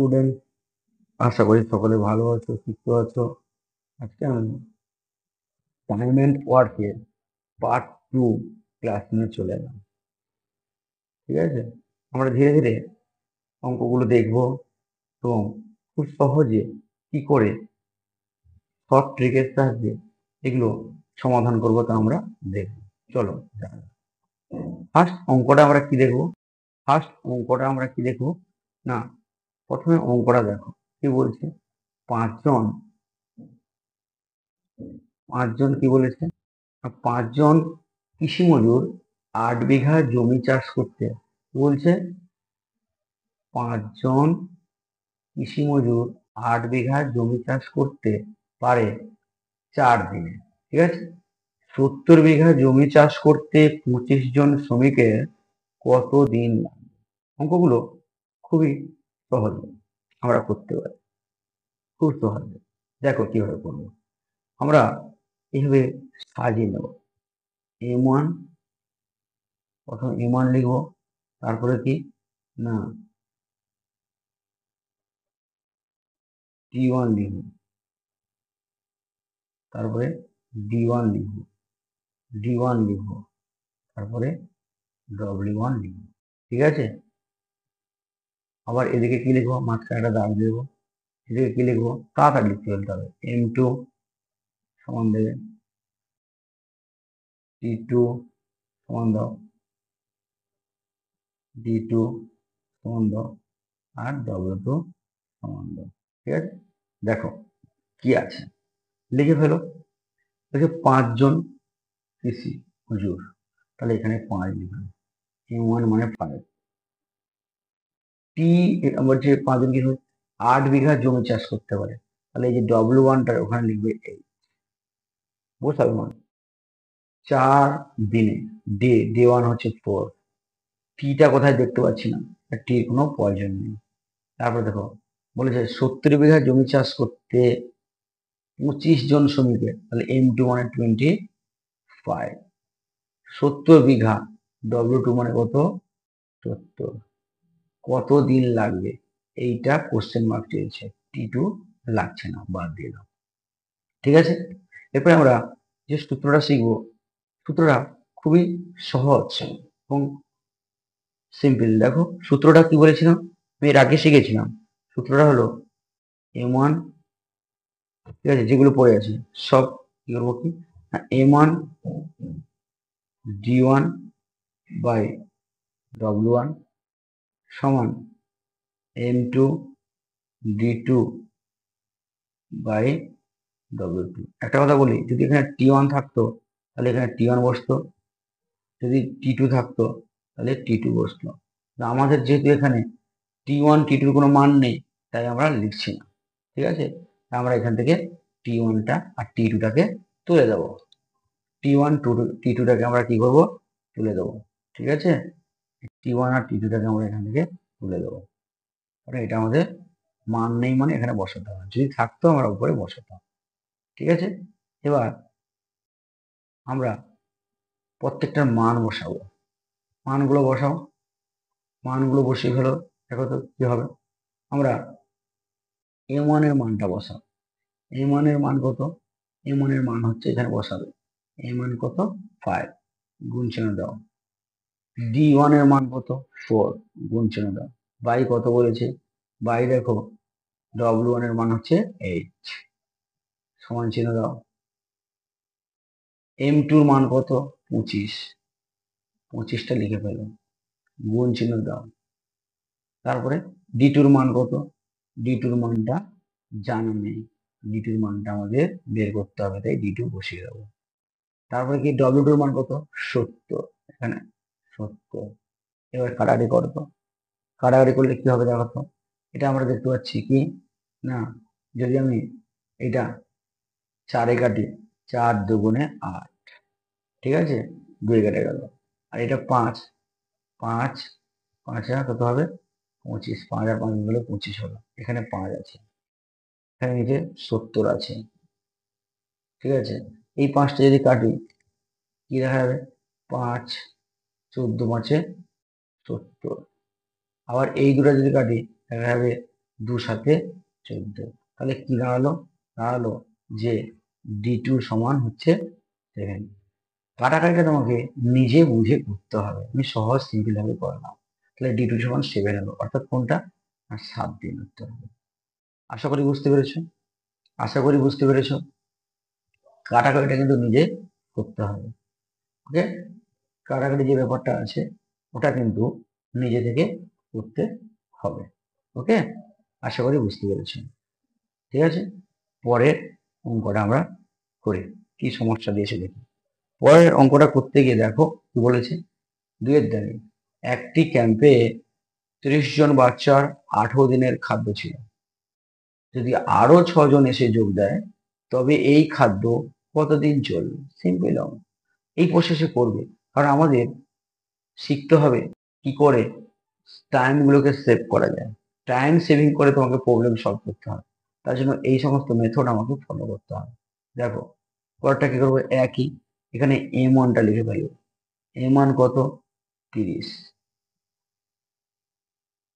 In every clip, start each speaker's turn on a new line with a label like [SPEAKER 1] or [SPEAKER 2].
[SPEAKER 1] Student, আশা করি সকলে ভালো আছো, সুস্থ আছো। আজকে আমি অ্যাসাইনমেন্ট ওয়ার্কের পার্ট 2 ক্লাস নিয়ে চলে এলাম। ঠিক আছে, আমরা ধীরে ধীরে অঙ্কগুলো দেখবো এবং খুব সহজে কি করে শর্ট ট্রিকের সাহায্যে এগুলো সমাধান করবো তা আমরা দেখবো। চলো ফার্স্ট অঙ্কটা আমরা কি দেখবো? না, প্রথমে অঙ্কটা দেখো কি বলছে। পাঁচজন পাঁচজন কি বলেছে? 5 জন কৃষি মজুর 8 বিঘা জমি চাষ করতে বলছে। 5 জন কৃষি মজুর 8 বিঘা জমি চাষ করতে পারে 4 দিনে। ঠিক আছে, 70 বিঘা জমি চাষ করতে 25 জন শ্রমিকের কত দিন লাগবে? অঙ্কগুলো খুবই সহজ, আমরা করতে পারি খুব সহজে। দেখো কিভাবে করবো। আমরা এইভাবে সাজিয়ে নেব। M1, প্রথম M1 লিখবো, তারপরে কি না T1 লিখবো, তারপরে D1 লিখবো, D1 লিখবো, তারপরে W1 লিখবো। ঠিক আছে, আবার এদিকে কি লিখবো? মাঝখানে একটা দাগ দেবো। এদিকে কি লিখবো? তাড়াতাড়ি লিখতে ফেলতে হবে। M2 সমান দেবে T2 সমান দাও, D2 সমান দাও, আর W2 সমান দাও। ঠিক আছে, দেখো কি আছে, লিখে ফেলো। দেখো 5 জন কৃষি মজুর, তাহলে এখানে 5 লিখবে। M1 মানে 5। টি বলছে 5 জন কি 8 বিঘা জমি চাষ করতে পারে, তাহলে এই যে W1টা ওখানে লিখবে 8। বসাবে মানে 4 দিনে। ডে 1 হচ্ছে 4। টিটা কোথায় দেখতে পাচ্ছি না, টির কোনো প্রয়োজন নেই। তারপরে দেখো বলেছে 70 বিঘা জমি চাষ করতে 25 জন শ্রমিকের, তাহলে M2 মানে 25। 70 বিঘা, W2 মানে কত? 70। কত দিন লাগবে? এইটা কোশ্চেন মার্ক চেয়েছে, T2 লাগছে না, বাদ দিয়ে দাও। ঠিক আছে, এরপরে আমরা যে সূত্রটা শিখবো, সূত্রটা খুবই সহজ এবং সিম্পল। দেখো সূত্রটা কি বলেছিলাম, আমি এর আগে শিখেছিলাম। সূত্রটা হলো M1, ঠিক আছে, যেগুলো পড়ে আছে সব কি করবো, কি M1 D1 বাই W1 সমান M2 D2 বাই W2। একটা কথা বলি, যদি এখানে T1 থাকতো তাহলে এখানে T1 বসতো, যদি T2 থাকতো তাহলে T2 বসতো। আমাদের যেহেতু এখানে T1 T2 কোনো মান নেই, তাই আমরা লিখছি না। ঠিক আছে, আমরা এখান থেকে T1টা আর T2টাকে তুলে দেবো। T1 T2টাকে আমরা কি করব? তুলে দেবো। ঠিক আছে, T1 আর T2টাকে আমরা এখান থেকে তুলে দেবো। এটা আমাদের মান নেই মানে এখানে বসাতে হবে, যদি থাকতো আমরা উপরে বসাতাম। ঠিক আছে, এবার আমরা প্রত্যেকটার মান বসাবো। মানগুলো বসাও, মানগুলো বসিয়ে ফেলো। দেখো তো কি হবে। আমরা M1 এর মানটা বসাও। M1 এর মান কত? M1 এর মান হচ্ছে এখানে বসাবে। M1 কত? 5, গুণ চিহ্ন দাও। D1 এর মান কত? 4, গুণ চিহ্ন দাও। বাই কত বলেছে? বাই দেখো W1 এর মান হচ্ছে 8, সমান চিহ্ন দাও। M2 এর মান কত? 25, 25টা লিখে ফেলো, গুণ চিহ্ন দাও। তারপরে D2 এর মান কত? D2 এর মানটা জানা নেই, D2 এর মানটা আমাদের বের করতে হবে, তাই D2 বসিয়ে দেবো। তারপরে কি W2 এর মান কত? 70, এখানে 70। এবার কাটাকাটি করতো, কাটাকাটি করলে কি হবে দেখো তো। এটা আমরা দেখতে পাচ্ছি কি না, যদি আমি এটা 4-এ কাটি, 4 দুগুণে 8। ঠিক আছে, 2 কেটে গেল। আর এটা 5, 5 5 কত হবে? 25। 5 আর 5 হলো 25 হলো। এখানে 5 আছে, এখানে নিচে 70 আছে। ঠিক আছে, এই 5টা যদি কাটি কি দেখা যাবে? 5 14 5 70। আবার এই দুটো যদি কাটি দেখা যাবে 2 সাথে 14, তাহলে কি দাঁড়ালো? দাঁড়ালো যে D2 সমান হচ্ছে 7। কাটাকাটিটা তোমাকে নিজে বুঝে করতে হবে, আমি সহজ সিম্পল ভাবে করলাম। তাহলে D2 সমান 7 হলো, অর্থাৎ কোনটা? 7 দিন উত্তর হবে। আশা করি বুঝতে পেরেছো, আশা করি বুঝতে পেরেছো। কাটাকাটিটা কিন্তু নিজে করতে হবে, ওকে? কাটাকাটি যে ব্যাপারটা আছে ওটা কিন্তু নিজে থেকে করতে হবে, ওকে? আশা করি বুঝতে পেরেছো, ঠিক আছে? পরের অঙ্কটা আমরা করি, কি সমস্যা দিয়েছে দেখি। পরের অঙ্কটা করতে গিয়ে দেখো কি বলেছে, 2 দাগে একটি ক্যাম্পে 30 জন বাচ্চার 18 দিনের খাদ্য ছিল। যদি আরো 6 জন এসে যোগ দেয় তবে এই খাদ্য কতদিন চলবে? সিম্পল অঙ্ক, এই প্রসেসে করবে, কারণ আমাদের শিখতে হবে কি করে টাইম গুলোকে সেভ করা যায়। টাইম সেভিং করে তোমাকে প্রবলেম সলভ করতে হবে, তার জন্য এই সমস্ত মেথড আমাকে ফলো করতে হবে। দেখো পরেরটা কি করবো, একই, এখানে M1টা লিখে ফেলবো। M1 কত? 30।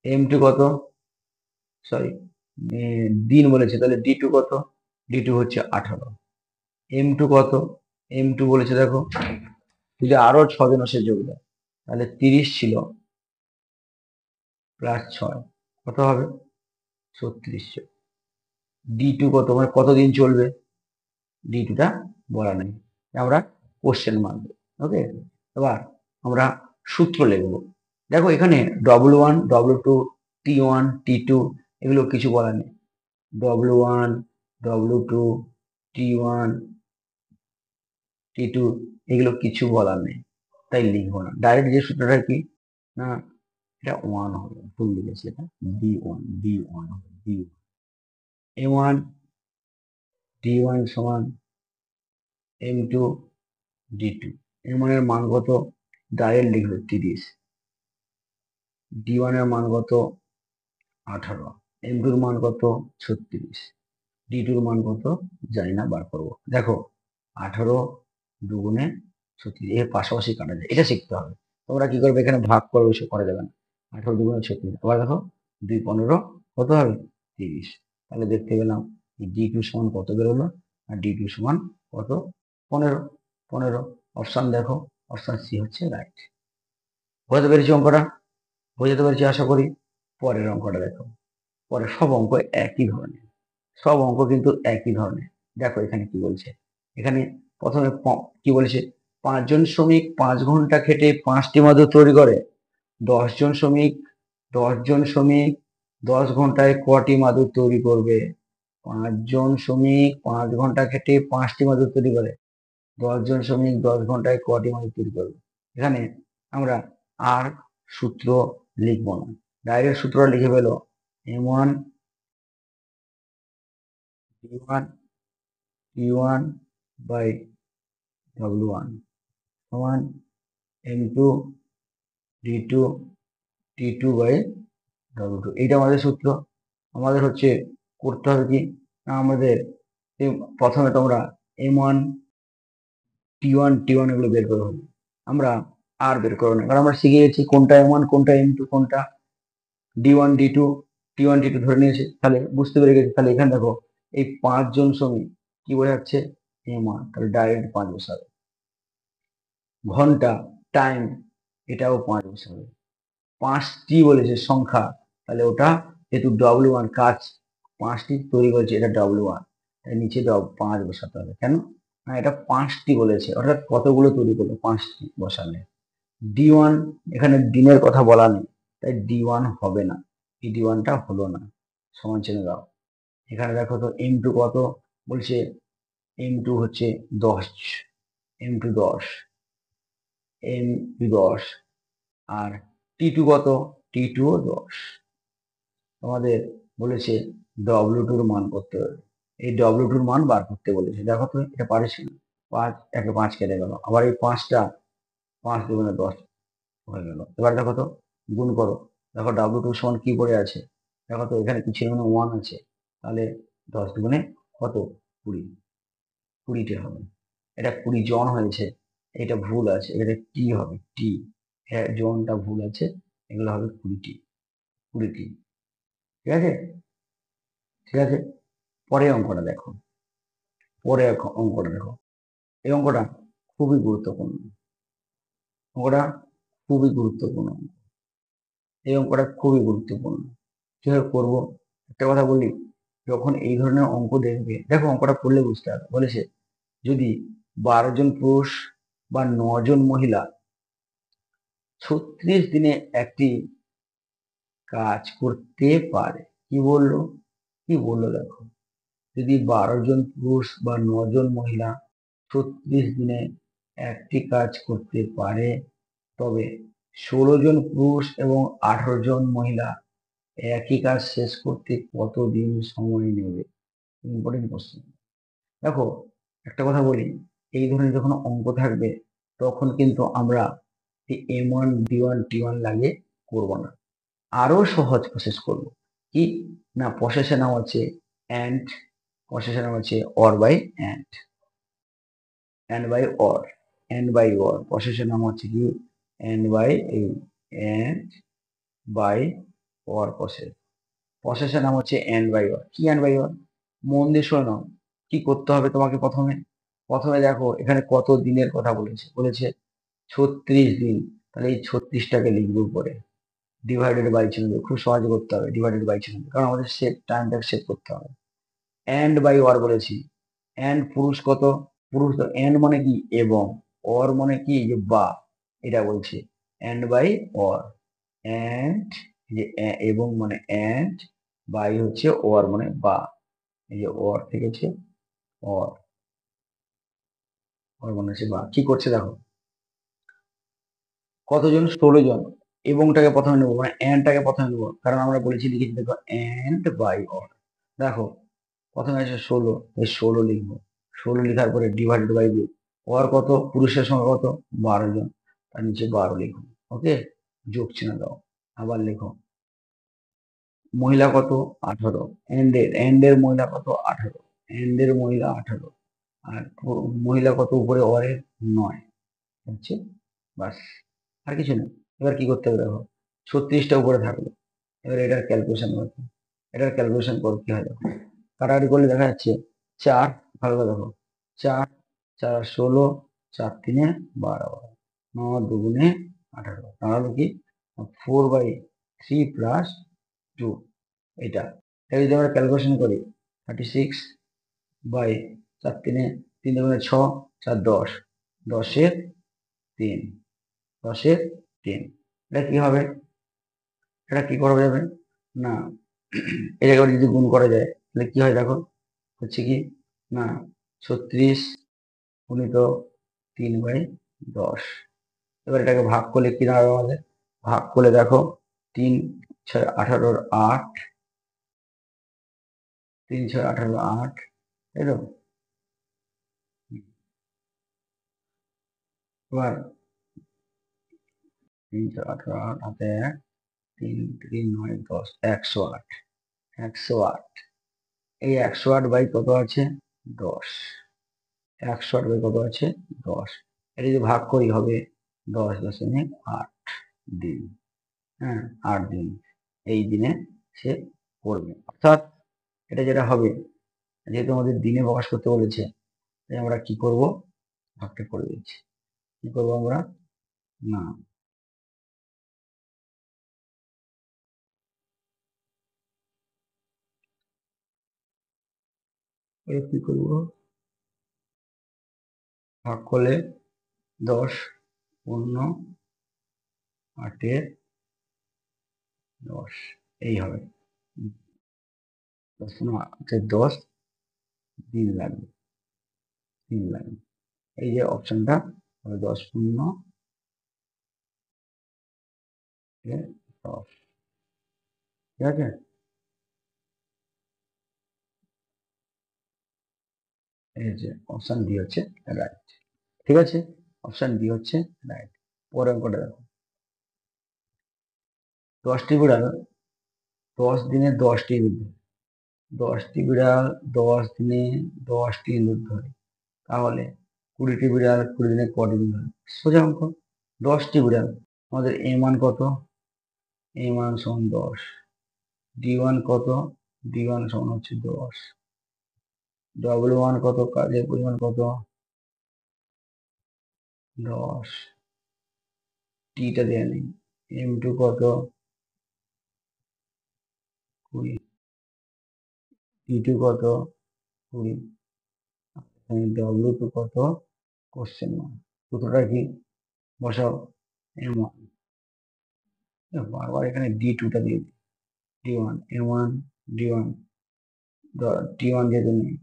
[SPEAKER 1] M2 কত? সরি, দিন বলেছে, তাহলে D2 কত? D2 হচ্ছে 18। M2 কত? M2 বলেছে দেখো, যদি আরো 6 জন এসে যোগ দেয় তাহলে 30 ছিল প্লাস 6 কত হবে? 36। D2 কত, মানে কতদিন চলবে? D2টা বলা নেই, আমরা কোশ্চেন মারব, ওকে? এবার আমরা সূত্র লিখবো। দেখো এখানে W1 W2 T1 T2 এগুলো কিছু বলা নেই। W1 W2 T1 T2 এগুলো কিছু বলার নেই, তাই লিখবো না। ডাইরেক্ট যে সূত্রটা কি না, এটা 1 হবে, ভুল লিখেছি, এটা D1 হবে, D1 M1 D1 সমান M2 D2। M1 এর মান কত? ডাইরেক্ট লিখবে 30। D1 এর মান কত? 18। M2 এর মান কত? 36। D2 এর মান কত জানি না, বার করবো। দেখো 18 দুগুণে 36, এর পাশাপাশি কাটা যায়, এটা শিখতে হবে। তোমরা কি করবে, এখানে ভাগ করবে, সে করা যাবে না। 18 দুগুণে 36, আবার দেখো 2 15 কত হবে? 30। তাহলে দেখতে পেলাম D2 সমান কত বেরোলো, আর D2 সমান কত? 15। 15 অপশন দেখো, অপশন সি হচ্ছে রাইট। বুঝতে পেরেছি অঙ্কটা? বুঝতে পেরেছি আশা করি। পরের অঙ্কটা দেখো, পরে সব অঙ্ক একই ধরনের, সব অঙ্ক কিন্তু একই ধরনের। দেখো এখানে কি বলছে, এখানে প্রথমে কি বলেছে, 5 জন শ্রমিক 5 ঘন্টা খেটে 5টি মাদুর তৈরি করে। 10 জন শ্রমিক 10 জন শ্রমিক 10 ঘন্টায় কটি মাদুর তৈরি করবে? 5 জন শ্রমিক 5 ঘন্টা খেটে 5টি মাদুর তৈরি করে, 10 জন শ্রমিক 10 ঘন্টায় কটি মাদুর তৈরি করবে? এখানে আমরা আর সূত্র লিখবো না, ডাইরেক্ট সূত্র লিখে ফেলো। M1 T1 বাই W1 সমান M2 D2 T2 by W2। এইটা আমাদের সূত্র। আমাদের হচ্ছে করতে হবে কি না, আমাদের প্রথমে তোমরা M1 T1 এগুলো বের করে হবে, আমরা আর বের করবো না, কারণ আমরা শিখে গেছি কোনটা M1 কোনটা M2 কোনটা D1 D2 T1 T2 ধরে নিয়েছে, তাহলে বুঝতে পেরে গেছি। তাহলে এখানে দেখো এই 5 জন শ্রমিক কি বোঝাচ্ছে? M1, তাহলে ডাইরেক্ট 5 বসাবে। ঘন্টা টাইম এটাও 5 বসাবে। 5টি বলেছে সংখ্যা, তাহলে ওটা যেহেতু W1 কাজ 5টি তৈরি করেছে, এটা W1, তাই নিচে 5 বসাতে হবে। কেন না, এটা 5টি বলেছে, অর্থাৎ কতগুলো তৈরি করলো? 5টি বসালে। D1 এখানে দিনের কথা বলা নেই, তাই D1 হবে না, এই D1টা হলো না, সমান চিহ্ন দাও। এখানে দেখো তো M2 কত বলছে, M2 হচ্ছে 10, M2 10, M2 10, আর T2 কত? T2 ও 10। তোমাদের বলেছে W2 মান করতে হবে, এই W2 মান বার করতে বলেছে। দেখো তো এটা পারিস না, 5 একে 5 কেটে গেল, আবার এই 5টা 5 দুগুণে 10 হয়ে গেল। এবার দেখো তো গুণ করো, দেখো W2 সমান কি পড়ে আছে, দেখো তো এখানে কি ছিল না, 1 আছে, তাহলে 10 দুগুণে কত? 20, 20টা হবে। এটা 20 জন হয়েছে, এটা ভুল আছে, এটা টি হবে, টি, জনটা ভুল আছে, এগুলো হবে 20টি, 20টি, ঠিক আছে? ঠিক আছে, পরে অঙ্কটা দেখো, পরে অঙ্কটা দেখো। এই অঙ্কটা খুবই গুরুত্বপূর্ণ, অঙ্কটা খুবই গুরুত্বপূর্ণ, এই অঙ্কটা খুবই গুরুত্বপূর্ণ। কিভাবে করবো একটা কথা বলি, যখন এই ধরনের অঙ্ক দেখবে, দেখো অঙ্কটা পড়লে বুঝতে হবে। বলেছে যদি 12 জন পুরুষ বা 9 জন মহিলা 36 দিনে একটি কাজ করতে পারে, কি বললো, কি বললো দেখো, যদি 12 জন পুরুষ বা 9 জন মহিলা 36 দিনে একটি কাজ করতে পারে, তবে 16 জন পুরুষ এবং 18 জন মহিলা একই কাজ শেষ করতে কতদিন সময় নেবে? Important question. দেখো একটা কথা বলি, এই ধরনের যখন অঙ্ক থাকবে তখন কিন্তু আমরা M1 D1 T1 লাগিয়ে করব না, আরো সহজ প্রসেস করব। কি না, প্রসেসের নাম হচ্ছে অ্যান্ড, প্রসেসের নাম হচ্ছে or by and, and by or, and by or, প্রসেসের নাম হচ্ছে কি and by and by or process, প্রসেসের নাম হচ্ছে অ্যান্ড বাই অর। কি অ্যান্ড বাই অর? মন দিয়ে শোনো নাও, কি করতে হবে তোমাকে। প্রথমে প্রথমে দেখো এখানে কত দিনের কথা বলেছে, বলেছে 36 দিন, তাহলে এই 36টাকে লিখবো উপরে, ডিভাইডেড বাই 96, খুব সহজে করতে হবে, ডিভাইডেড বাই 96, কারণ আমাদের সেট টাইমটাকে সেট করতে হবে। অ্যান্ড বাই অর বলেছি, অ্যান্ড পুরুষ কত, পুরুষ তো অ্যান্ড মানে কি এবং, অর মানে কি যে বা, এটা বলছে অ্যান্ড বাই অর, অ্যান্ড যে এবং মানে অ্যান্ড, বাই হচ্ছে অর মানে বা, এই যে অর থেকেছে অর, অর মানে হচ্ছে বা। কি করছে দেখো, কতজন, 16 জন, এবংটাকে প্রথমে নেবো মানে অ্যান্ডটাকে প্রথমে নেবো, কারণ আমরা বলেছি লিখেছি দেখো অ্যান্ড বাই অর। দেখো প্রথমে আছে 16, এই 16 লিখবো, 16 লিখার পরে ডিভাইডেড বাই 2, অর কত, পুরুষের সংখ্যা কত, 12 জন, তার নিচে 12 লিখো। ওকে, যোগ চিহ্ন দাও, আবার লেখো মহিলা কত, 18, এন্ডের মহিলা কত, 18, এন্ডের মহিলা 18, আর মহিলা কত উপরে অরের 9 হচ্ছে, বাস, আর কিছু না। এবার কি করতে হবে দেখো, 36টা উপরে থাকলো, এবার এটার ক্যালকুলেশন করতে, এটার ক্যালকুলেশন করো কি হয় দেখো, কাটাকাটি করলে দেখা যাচ্ছে 4, ভালো করে দেখো, 4 4 16, 4 3 12, 9 2 18, তাহলে কি 4/3 + 2, এটা এটা যদি আমরা ক্যালকুলেশন করি 36 বাই 4 3 3 2 6, 4 10, 10-এর 3, 10-এর 3, এটা কি হবে, এটা কি করা যাবে না, এটাকে আবার যদি গুণ করা যায় তাহলে কি হয় দেখো, হচ্ছে কি না 36 গুণিত 3/10, এবার এটাকে ভাগ করলে কি দাঁড়াবে আমাদের, ভাগ করলে দেখো 3 6 18 8, 3 6 18 8, তাই তো, এবার 3 6 18 8 হাতে 1, 3 3 9 10, 108, 108, এই 108 বাই কত আছে 10, 108 বাই কত আছে 10, এটা যদি ভাগ করি হবে 10.8 দিন, হ্যাঁ 8 দিন, এই দিনে সে করবে। অর্থাৎ এটা যেটা হবে, যেহেতু আমাদের দিনে প্রকাশ করতে বলেছে, তাই আমরা কি করব, ভাগটা করে দিচ্ছি। কি করবো আমরা না, কি করবো, ভাগ করলে 10 পূর্ণ 8-এর 10, এই হবে 10 দিন লাগবে, 3 লাগবে, এই যে অপশনটা হবে 10 পূর্ণ 10, ঠিক আছে, এই যে অপশন ডি হচ্ছে রাইট, ঠিক আছে, অপশন ডি হচ্ছে রাইট। পরের অঙ্কটা দেখো, 10টি বিড়াল 10 দিনে 10টি ইঁদুর ধরে, 10টি বিড়াল 10 দিনে 10টি ইঁদুর ধরে, তাহলে 20টি বিড়াল 20 দিনে কটি ইঁদুর ধরে? সোজা অঙ্ক, 10টি বিড়াল, আমাদের এ মান কত, এ মান সমান 10, ডি ওয়ান কত, D1 সমান হচ্ছে 10। W1 কত, কাজের পরিমাণ কত, 10। টিটা দেওয়া নেই। M2 কত, 20। T2 কত, 20। W2 কত, কোশ্চেন মার্ক। সূত্রটা কি, বসাও। M1, বারবার এখানে D2টা দিয়ে দিই। D1, M1, D1, T1 যেহেতু নেই,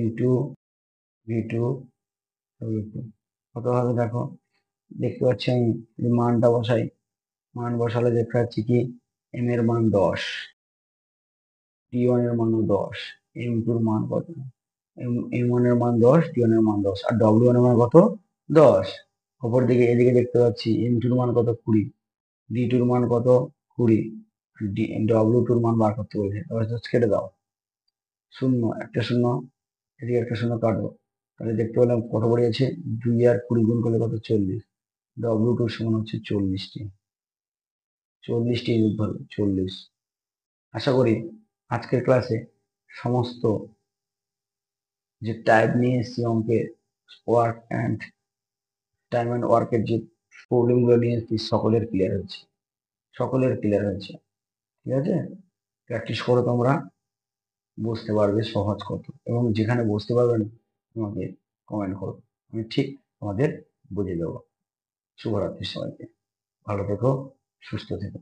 [SPEAKER 1] M2, V2, W2 কত হবে দেখো, দেখতে পাচ্ছি আমি যদি মানটা বসাই, মান বসালে দেখতে পাচ্ছি কি M এর মান 10, T1 এর মান 10, M2 এর মান কত, M1 এর মান 10, T1 এর মান 10, আর W1 এর মান কত, 10। অপর দিকে এদিকে দেখতে পাচ্ছি M2 এর মান কত, 20, D2 এর মান কত, 20, W2 এর মান বার করতে বলছে। তাহলে কেটে দাও, শূন্য, একটা শূন্য, এদিকে একটা শূন্য কাটো, তাহলে দেখতে পেলাম কত বেরিয়েছে, 2 আর 20 গুণ করলে কত, 40। W2 সমান হচ্ছে 40টি, 40টি ইউনিট হবে 40। আশা করি আজকের ক্লাসে সমস্ত যে টাইপ নিয়ে এসেছি অঙ্কের, ওয়ার্ক অ্যান্ড টাইম অ্যান্ড ওয়ার্কের যে প্রবলেমগুলো নিয়ে এসেছি সকলের ক্লিয়ার হয়েছে, সকলের ক্লিয়ার হয়েছে। ঠিক আছে, প্র্যাকটিস করো, তোমরা বুঝতে পারবে সহজ কত, এবং যেখানে বুঝতে পারবে না তোমাকে কমেন্ট করো, আমি ঠিক তোমাদের বুঝিয়ে দেবো। শুভরাত্রি সবাইকে, ভালো থেকো, সুস্থ থেকো।